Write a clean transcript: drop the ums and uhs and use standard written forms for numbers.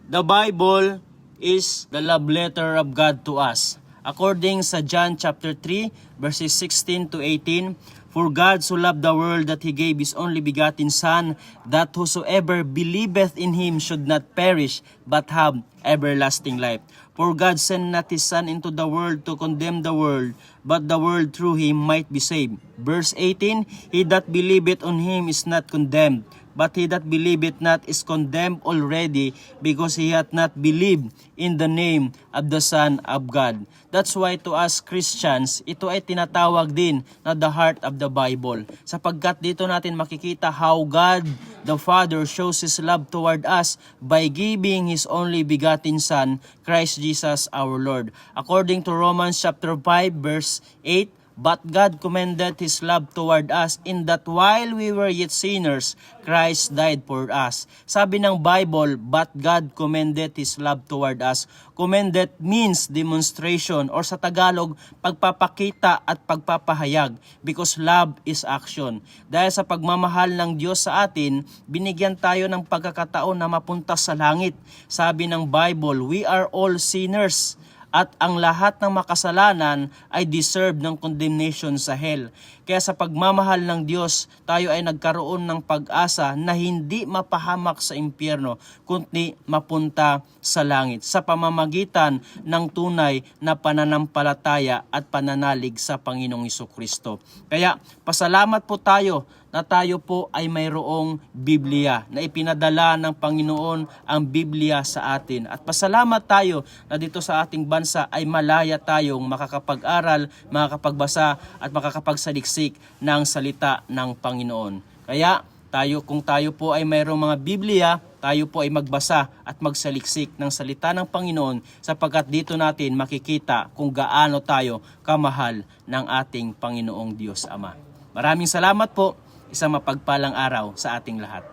The Bible is the love letter of God to us. According sa John chapter 3, verses 16 to 18, For God so loved the world that He gave His only begotten Son, that whosoever believeth in Him should not perish, but have everlasting life. For God sent not His Son into the world to condemn the world, but the world through Him might be saved. Verse 18, He that believeth on Him is not condemned, but he that believeth not is condemned already, because he hath not believed in the name of the Son of God. That's why to us Christians, ito ay tinatawag din na the heart of the Bible. Sapagkat dito natin makikita how God the Father shows His love toward us by giving His only begotten Son, Christ Jesus our Lord. According to Romans chapter 5 verse 8, But God commended His love toward us in that while we were yet sinners, Christ died for us. Sabi ng Bible, but God commended His love toward us. Commended means demonstration, or sa Tagalog, pagpapakita at pagpapahayag, because love is action. Dahil sa pagmamahal ng Diyos sa atin, binigyan tayo ng pagkakataon na mapunta sa langit. Sabi ng Bible, we are all sinners, at ang lahat ng makasalanan ay deserve ng condemnation sa hell. Kaya sa pagmamahal ng Diyos, tayo ay nagkaroon ng pag-asa na hindi mapahamak sa impyerno, kundi mapunta sa langit sa pamamagitan ng tunay na pananampalataya at pananalig sa Panginoong Jesucristo. Kaya pasalamat po tayo na tayo po ay mayroong Biblia, na ipinadala ng Panginoon ang Biblia sa atin. At pasalamat tayo na dito sa ating bansa ay malaya tayong makakapag-aral, makakapagbasa at makakapagsaliksik ng salita ng Panginoon. Kaya kung tayo po ay mayroong mga Biblia, tayo po ay magbasa at magsaliksik ng salita ng Panginoon, sapagkat dito natin makikita kung gaano tayo kamahal ng ating Panginoong Diyos Ama. Maraming salamat po. Isang mapagpalang araw sa ating lahat.